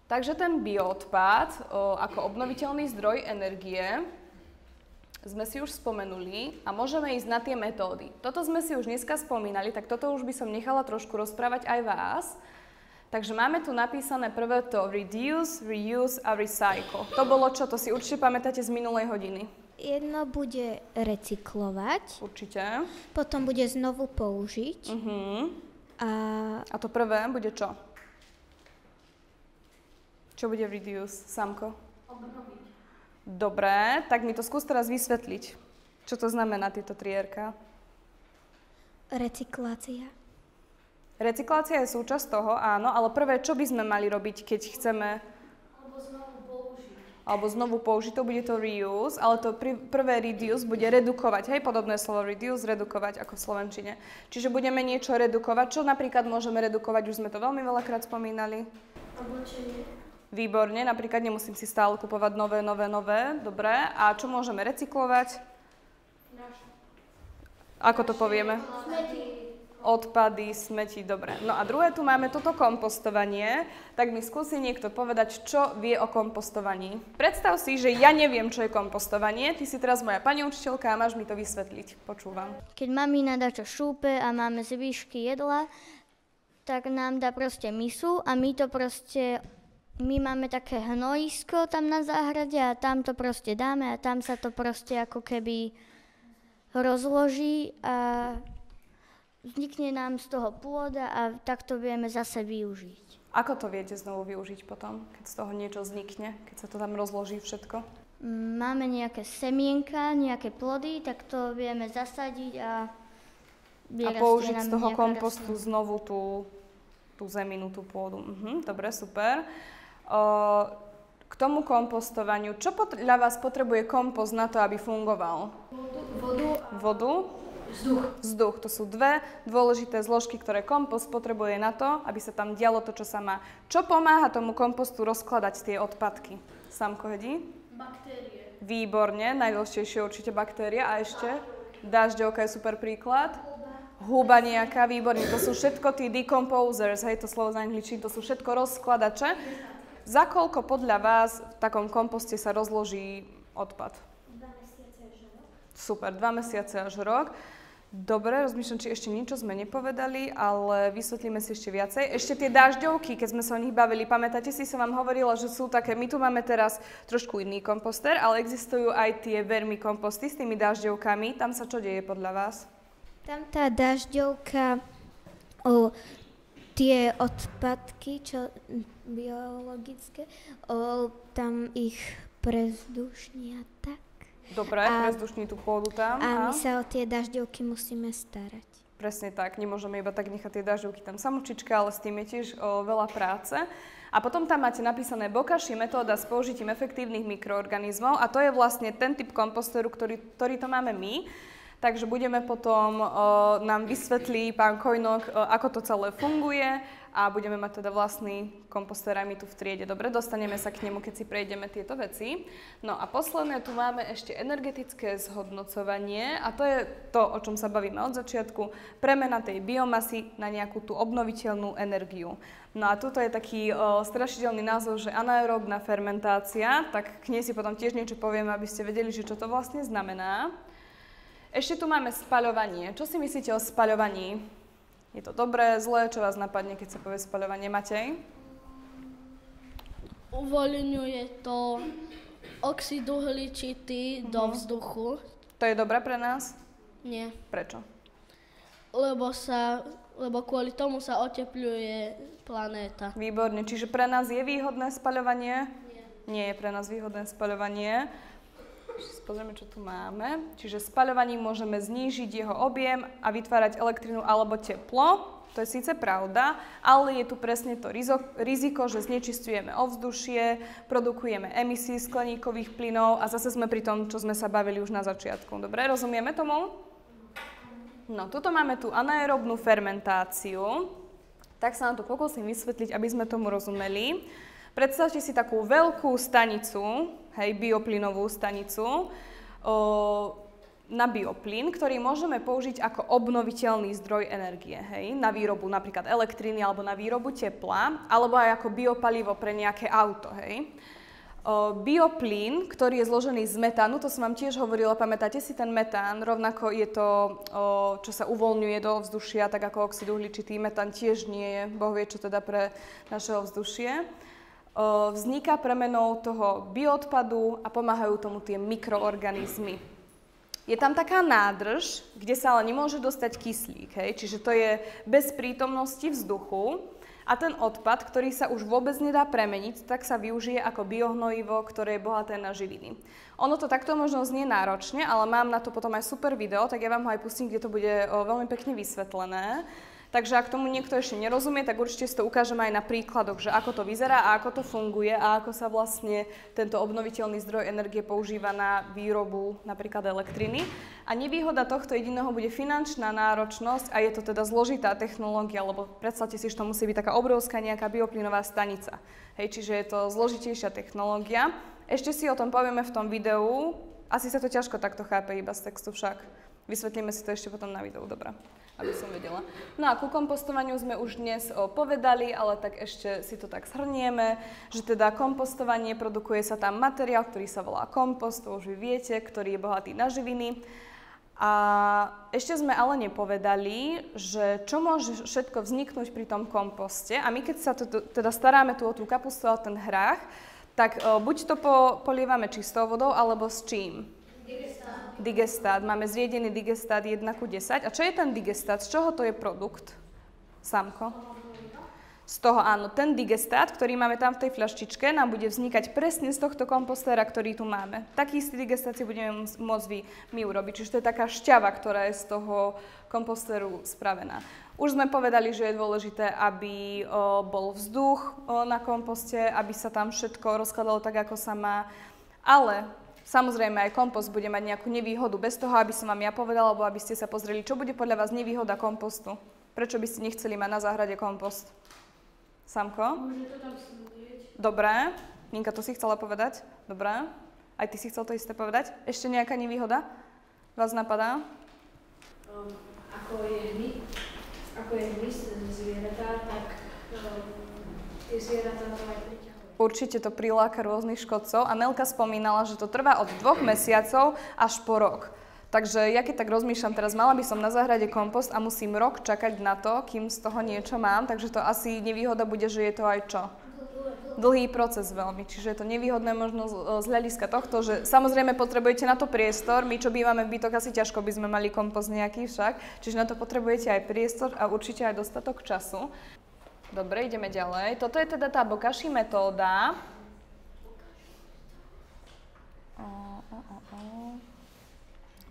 Takže ten bioodpad ako obnoviteľný zdroj energie sme si už spomenuli a môžeme ísť na tie metódy. Toto sme si už dneska spomínali, tak toto už by som nechala trošku rozprávať aj vás. Takže máme tu napísané prvé to reduce, reuse a recycle. To bolo čo? To si určite pamätáte z minulej hodiny. Jedno bude recyklovať. Určite. Potom bude znovu použiť. A to prvé bude čo? Čo bude reduce, Samko? Obnoviť. Dobre, tak mi to skús teraz vysvetliť. Čo to znamená tieto 3 Recyklácia. Recyklácia je súčasť toho, áno, ale prvé, čo by sme mali robiť, keď chceme... Alebo znovu použiť, to bude to reuse, ale to prvé reduce bude redukovať, hej, podobné slovo reduce, redukovať ako v slovenčine. Čiže budeme niečo redukovať. Čo napríklad môžeme redukovať, už sme to veľmi veľakrát spomínali. Oblečenie. Výborne, napríklad nemusím si stále kupovať nové, dobre. A čo môžeme recyklovať? Ako to povieme? Smeti. Odpady, smeti, dobre. No a druhé, tu máme toto kompostovanie, tak mi skúsi niekto povedať, čo vie o kompostovaní. Predstav si, že ja neviem, čo je kompostovanie, ty si teraz moja pani učiteľka a máš mi to vysvetliť. Počúvam. Keď mamina dá čo šúpe a máme zvyšky jedla, tak nám dá proste misu a my máme také hnojisko tam na záhrade a tam to proste dáme a tam sa to proste ako keby rozloží a vznikne nám z toho pôda a tak to vieme zase využiť. Ako to viete znovu využiť potom, keď z toho niečo vznikne, keď sa to tam rozloží všetko? Máme nejaké semienka, nejaké plody, tak to vieme zasadiť a použiť z toho kompostu znovu tú zeminu, tú pôdu. Dobre, super. K tomu kompostovaniu, čo podľa vás potrebuje kompost na to, aby fungoval? Vodu? Vzduch. To sú 2 dôležité zložky, ktoré kompost potrebuje na to, aby sa tam dialo to, čo sa má. Čo pomáha tomu kompostu rozkladať tie odpadky? Samko, hedí? Baktérie. Výborne, najdôležitejšie určite baktéria. A ešte? Dažďovka je super príklad. Huba nejaká, výborne. To sú všetko tí decomposers, hej, to slovo z angličtiny, to sú všetko rozkladače. Za koľko podľa vás v takom komposte sa rozloží odpad? 2 mesiace až rok. Super, 2 mesiace až rok. Dobre, rozmýšľam, či ešte niečo sme nepovedali, ale vysvetlíme si ešte viacej. Ešte tie dažďovky, keď sme sa o nich bavili, pamätáte si, som vám hovorila, že sú také, my tu máme teraz trošku iný komposter, ale existujú aj tie vermikomposty s tými dažďovkami. Tam sa čo deje podľa vás? Tam tá dažďovka, tie odpadky, čo biologické, tam ich prezdušnia tak. Dobre, prezdušní tú pôdu tam. A my sa o tie dažďovky musíme starať. Presne tak, nemôžeme iba tak nechať tie dažďovky tam samočička, ale s tým je tiež veľa práce. A potom tam máte napísané Bokashi metóda s použitím efektívnych mikroorganizmov a to je vlastne ten typ komposteru, ktorý to máme my. Takže budeme potom, nám vysvetlí pán Kojnok, ako to celé funguje a budeme mať teda vlastný komposter aj my tu v triede. Dobre, dostaneme sa k nemu, keď si prejdeme tieto veci. No a posledné, tu máme ešte energetické zhodnocovanie a to je to, o čom sa bavíme od začiatku, premena tej biomasy na nejakú tú obnoviteľnú energiu. No a tuto je taký strašidelný názov, že anaerobná fermentácia, tak k nej si potom tiež niečo poviem, aby ste vedeli, že čo to vlastne znamená. Ešte tu máme spaľovanie. Čo si myslíte o spaľovaní? Je to dobré, zlé? Čo vás napadne, keď sa povie spaľovanie? Matej? Uvoľňuje to oxid uhličitý do vzduchu. To je dobré pre nás? Nie. Prečo? Lebo kvôli tomu sa otepľuje planéta. Výborne. Čiže pre nás je výhodné spaľovanie? Nie. Nie je pre nás výhodné spaľovanie. Pozrieme, čo tu máme. Čiže spaľovaním môžeme znížiť jeho objem a vytvárať elektrinu alebo teplo. To je síce pravda, ale je tu presne to riziko, že znečisťujeme ovzdušie, produkujeme emisie skleníkových plynov a zase sme pri tom, čo sme sa bavili už na začiatku. Dobre, rozumieme tomu? No, tuto máme tú anaerobnú fermentáciu. Tak sa nám to pokúsim vysvetliť, aby sme tomu rozumeli. Predstavte si takú veľkú stanicu, hej, bioplynovú stanicu. na bioplyn, ktorý môžeme použiť ako obnoviteľný zdroj energie, hej, na výrobu napríklad elektriny alebo na výrobu tepla, alebo aj ako biopalivo pre nejaké auto, hej. Bioplyn, ktorý je zložený z metánu, to som vám tiež hovorila, pamätáte si ten metán, rovnako je to, čo sa uvoľňuje do ovzdušia, tak ako oxid uhličitý, metán tiež nie je, Boh vie, čo teda pre naše ovzdušie. Vzniká premenou toho bioodpadu a pomáhajú tomu tie mikroorganizmy. Je tam taká nádrž, kde sa ale nemôže dostať kyslík, hej? Čiže to je bez prítomnosti vzduchu a ten odpad, ktorý sa už vôbec nedá premeniť, tak sa využije ako biohnojivo, ktoré je bohaté na živiny. Ono to takto možno znie náročne, ale mám na to potom aj super video, tak ja vám ho aj pustím, kde to bude veľmi pekne vysvetlené. Takže ak tomu niekto ešte nerozumie, tak určite si to ukážem aj na príkladoch, že ako to vyzerá a ako to funguje a ako sa vlastne tento obnoviteľný zdroj energie používa na výrobu napríklad elektriny. A nevýhoda tohto jediného bude finančná náročnosť a je to teda zložitá technológia, lebo predstavte si, že to musí byť taká obrovská nejaká bioplynová stanica. Hej, čiže je to zložitejšia technológia. Ešte si o tom povieme v tom videu. Asi sa to ťažko takto chápe iba z textu však. Vysvetlíme si to ešte potom na videu, dobré, aby som vedela. No a ku kompostovaniu sme už dnes povedali, ale tak ešte si to tak zhrnieme, že teda kompostovanie, produkuje sa tam materiál, ktorý sa volá kompost, to už vy viete, ktorý je bohatý na živiny. A ešte sme ale nepovedali, že čo môže všetko vzniknúť pri tom komposte. A my keď sa teda staráme tu o tú kapustu a ten hrách, tak buď to polievame čistou vodou, alebo s čím? Digestát. Máme zriedený digestát 1:10. A čo je ten digestát? Z čoho to je produkt? Samko? Z toho áno. Ten digestát, ktorý máme tam v tej fľaštičke, nám bude vznikať presne z tohto kompostéra, ktorý tu máme. Taký istý digestát si budeme môcť my urobiť. Čiže to je taká šťava, ktorá je z toho kompostéru spravená. Už sme povedali, že je dôležité, aby bol vzduch na komposte, aby sa tam všetko rozkladalo tak, ako sa má. Ale samozrejme, aj kompost bude mať nejakú nevýhodu. Bez toho, aby som vám ja povedala, alebo aby ste sa pozreli, čo bude podľa vás nevýhoda kompostu. Prečo by ste nechceli mať na záhrade kompost? Samko? Môže to tam smrdieť. Dobré. Ninka, to si chcela povedať? Dobré. Aj ty si chcel to isté povedať? Ešte nejaká nevýhoda vás napadá? Ako je hmyz zvieratá, tak tie zvieratá to aj priťahujú. Určite to priláka rôznych škodcov a Nelka spomínala, že to trvá od 2 mesiacov až po rok. Takže ja keď tak rozmýšľam teraz, mala by som na záhrade kompost a musím rok čakať na to, kým z toho niečo mám, takže to asi nevýhoda bude, že je to aj čo? Dlhý proces veľmi, čiže je to nevýhodné možno z hľadiska tohto, že samozrejme potrebujete na to priestor, my čo bývame v bytoch, asi ťažko by sme mali kompost nejaký však, čiže na to potrebujete aj priestor a určite aj dostatok času. Dobre, ideme ďalej. Toto je teda tá bokashi metóda.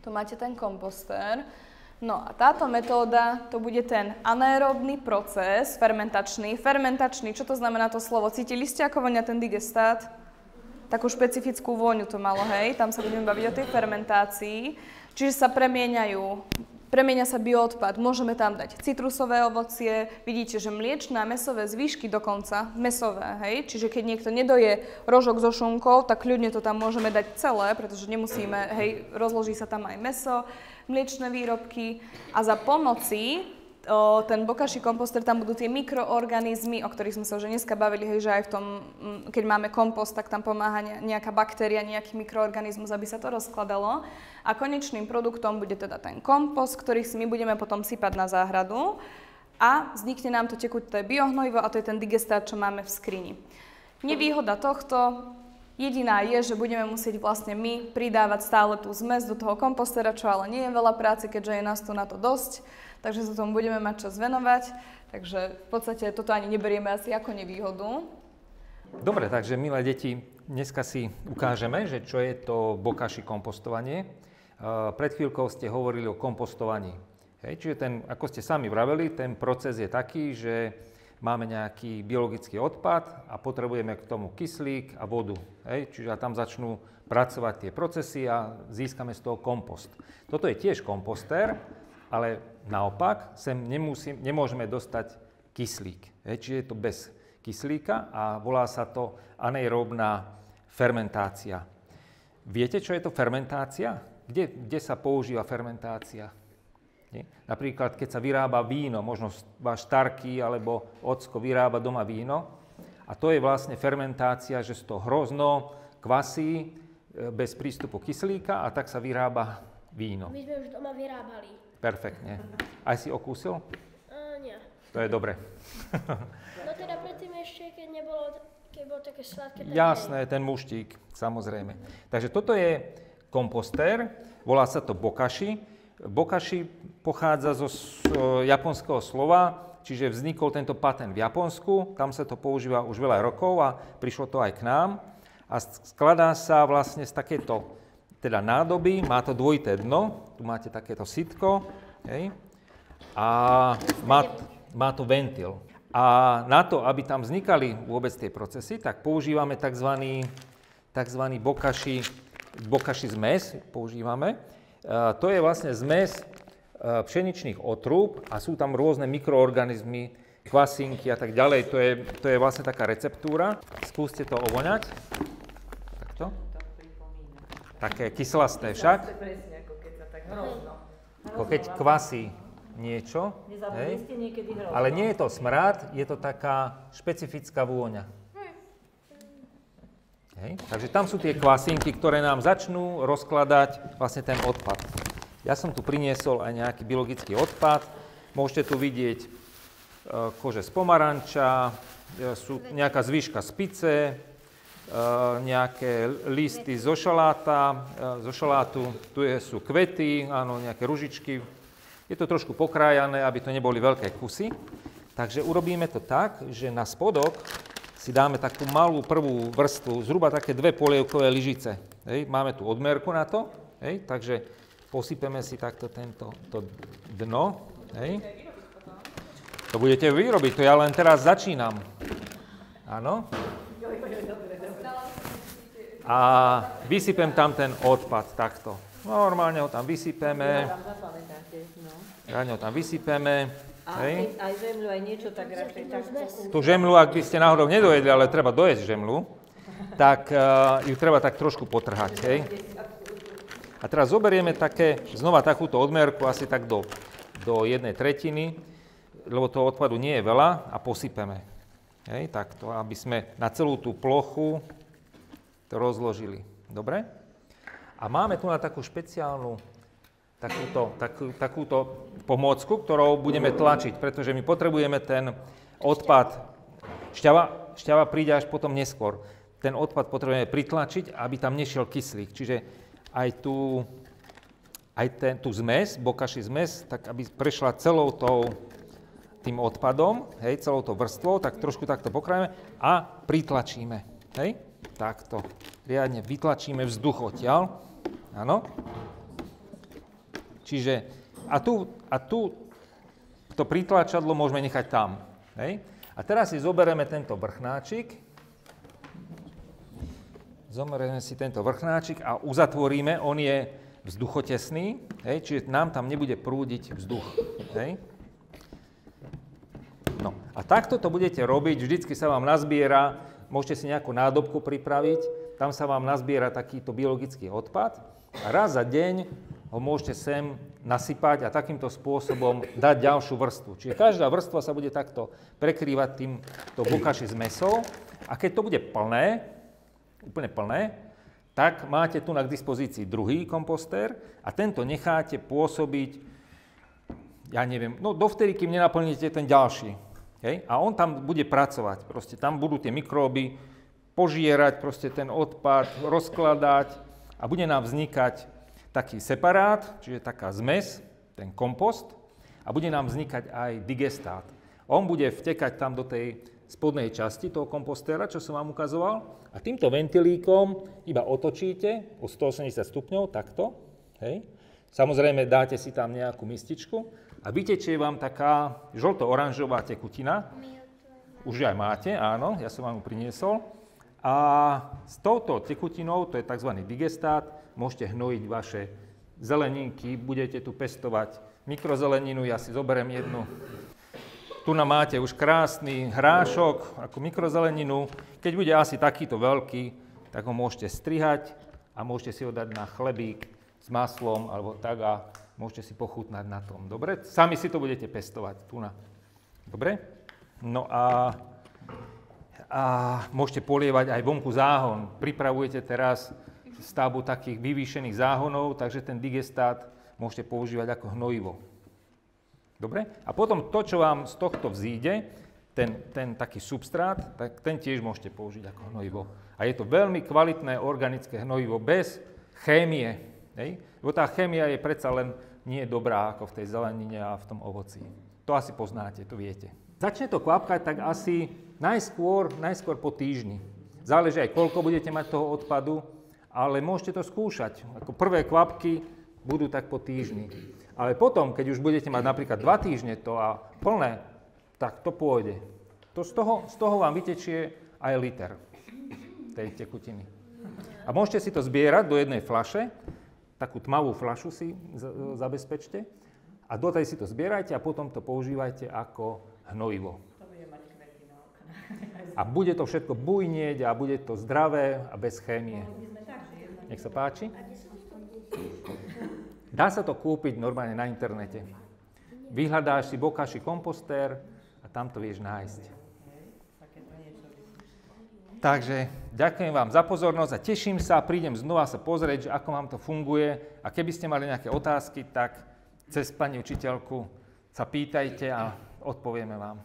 Tu máte ten kompostér. No a táto metóda, to bude ten anaeróbny proces, fermentačný. Fermentačný, čo to znamená to slovo? Cítili ste, ako vonia ten digestát? Takú špecifickú vôňu to malo, hej? Tam sa budeme baviť o tej fermentácii. Čiže sa premieňa sa bioodpad. Môžeme tam dať citrusové ovocie. Vidíte, že mliečne a mäsové zvyšky dokonca, mäsové, hej? Čiže keď niekto nedoje rožok so šunkou, tak ľudne to tam môžeme dať celé, pretože nemusíme, hej, rozloží sa tam aj mäso, mliečne výrobky a za pomoci ten bokashi komposter, tam budú tie mikroorganizmy, o ktorých sme sa už dneska bavili, hej, že aj v tom, keď máme kompost, tak tam pomáha nejaká baktéria, nejaký mikroorganizmus, aby sa to rozkladalo. A konečným produktom bude teda ten kompost, ktorý si my budeme potom sypať na záhradu a vznikne nám to tekuté biohnojivo a to je ten digestát, čo máme v skrini. Nevýhoda tohto jediná je, že budeme musieť vlastne my pridávať stále tú zmes do toho kompostera, čo ale nie je veľa práce, keďže je nás tu na to dosť, takže sa tomu budeme mať čas venovať, takže v podstate toto ani neberieme asi ako nevýhodu. Dobre, takže milé deti, dneska si ukážeme, že čo je to bokashi kompostovanie. Pred chvíľkou ste hovorili o kompostovaní. Hej, čiže ako ste sami vraveli, ten proces je taký, že máme nejaký biologický odpad a potrebujeme k tomu kyslík a vodu. Hej, čiže tam začnú pracovať tie procesy a získame z toho kompost. Toto je tiež kompostér, ale naopak sem nemôžeme dostať kyslík. Hej, čiže je to bez kyslíka a volá sa to anaeróbna fermentácia. Viete, čo je to fermentácia? Kde sa používa fermentácia? Napríklad, keď sa vyrába víno, možno váš starký alebo ocko vyrába doma víno, a to je vlastne fermentácia, že sa to hrozno kvasí bez prístupu kyslíka a tak sa vyrába víno. My sme už doma vyrábali. Perfektne. Aj si okúsil? Nie. To je dobre. No teda predtým ešte, keď bolo také sladké. Jasné, ten muštík, samozrejme. Takže toto je kompostér, volá sa to bokashi. Bokashi pochádza zo japonského slova, čiže vznikol tento patent v Japonsku, tam sa to používa už veľa rokov a prišlo to aj k nám. A skladá sa vlastne z takéto teda nádoby, má to dvojité dno, tu máte takéto sitko, hej, a má to ventil. A na to, aby tam vznikali vôbec tie procesy, tak používame tzv. bokashi zmes, používame. To je vlastne zmes pšeničných otrúb a sú tam rôzne mikroorganizmy, kvasinky a tak ďalej. To je vlastne taká receptúra. Skúste to ovoňať. Takto. Také kyslasté však. Presne, ako keď sa tak hrozno. Ako keď kvasí niečo. Nezabudli ste niekedy hrozno. Ale nie je to smrad, je to taká špecifická vôňa. Hej. Takže tam sú tie kvasinky, ktoré nám začnú rozkladať vlastne ten odpad. Ja som tu priniesol aj nejaký biologický odpad. Môžete tu vidieť kože z pomaranča, sú nejaká zvyška z pice, nejaké listy zo šalátu, tu sú kvety, áno, nejaké ružičky. Je to trošku pokrájané, aby to neboli veľké kusy. Takže urobíme to tak, že na spodok si dáme takú malú prvú vrstvu, zhruba také 2 polievkové lyžice. Hej, máme tu odmerku na to, hej, takže posypeme si takto to dno. Hej. To budete vyrobiť, to ja len teraz začínam. Áno. A vysypem tam ten odpad takto. Normálne ho tam vysypeme. Ráne ho tam vysypeme. Hej. Aj žemľu, aj niečo tak radšej takto. Tú žemľu, ak by ste náhodou nedojedli, ale treba dojesť žemľu, tak ju treba tak trošku potrhať. Hej. A teraz zoberieme znova takúto odmerku, asi tak do 1/3, lebo toho odpadu nie je veľa, a posypeme. Hej, takto, aby sme na celú tú plochu to rozložili. Dobre? A máme tu na takú špeciálnu takúto pomôcku, ktorou budeme tlačiť, pretože my potrebujeme ten odpad, šťava príde až potom neskôr, ten odpad potrebujeme pritlačiť, aby tam nešiel kyslík. Čiže aj tú zmes, bokashi zmes, tak aby prešla celou tým odpadom, hej, celou tou vrstvou, tak trošku takto pokrájame a pritlačíme. Hej, takto. Riadne vytlačíme vzduch odtiaľ. Áno. Čiže a tu to pritlačadlo môžeme nechať tam. Hej. A teraz si zoberieme tento vrchnáčik. Zoberieme si tento vrchnáčik a uzatvoríme. On je vzduchotesný, hej, čiže nám tam nebude prúdiť vzduch. Hej. No a takto to budete robiť, vždycky sa vám nazbiera, môžete si nejakú nádobku pripraviť, tam sa vám nazbiera takýto biologický odpad a raz za deň ho môžete sem nasypať a takýmto spôsobom dať ďalšiu vrstvu. Čiže každá vrstva sa bude takto prekrývať týmto bokashi zmesou a keď to bude plné, úplne plné, tak máte tu k dispozícii druhý kompostér a tento necháte pôsobiť, ja neviem, no dovtedy, kým nenaplníte ten ďalší. Hej? A on tam bude pracovať. Proste tam budú tie mikróby požierať proste ten odpad, rozkladať a bude nám vznikať taký separát, čiže taká zmes, ten kompost, a bude nám vznikať aj digestát. On bude vtekať tam do tej spodnej časti toho kompostéra, čo som vám ukazoval, a týmto ventilíkom iba otočíte o 180 stupňov, takto. Hej. Samozrejme dáte si tam nejakú mističku a vytečie vám taká žlto-oranžová tekutina. Už aj máte, áno, ja som vám ju priniesol. A s touto tekutinou, to je tzv. Digestát, môžete hnojiť vaše zeleninky, budete tu pestovať mikrozeleninu, ja si zoberiem jednu. Tu nám máte už krásny hrášok ako mikrozeleninu. Keď bude asi takýto veľký, tak ho môžete strihať a môžete si ho dať na chlebík s maslom alebo tak a môžete si pochutnať na tom. Dobre? Sami si to budete pestovať tu na. Dobre? No a môžete polievať aj vonku záhon. Pripravujete teraz stavbu takých vyvýšených záhonov, takže ten digestát môžete používať ako hnojivo. Dobre? A potom to, čo vám z tohto vzíde, ten taký substrát, tak ten tiež môžete použiť ako hnojivo. A je to veľmi kvalitné organické hnojivo bez chémie. Hej? Lebo tá chémia je predsa len nie dobrá ako v tej zelenine a v tom ovoci. To asi poznáte, to viete. Začne to kvapkať tak asi najskôr po týždni. Záleží aj, koľko budete mať toho odpadu, ale môžete to skúšať. Ako prvé kvapky budú tak po týždni. Ale potom, keď už budete mať napríklad 2 týždne to a plné, tak to pôjde. Z toho vám vytečie aj liter tej tekutiny. A môžete si to zbierať do jednej fľaše, takú tmavú fľašu si zabezpečte a do tej si to zbierajte a potom to používajte ako hnojivo. A bude to všetko bujnieť a bude to zdravé a bez chémie. Nech sa páči. Dá sa to kúpiť normálne na internete. Vyhľadáš si bokashi kompostér a tam to vieš nájsť. Takže ďakujem vám za pozornosť a teším sa, prídem znova sa pozrieť, že ako vám to funguje a keby ste mali nejaké otázky, tak cez pani učiteľku sa pýtajte a odpovieme vám.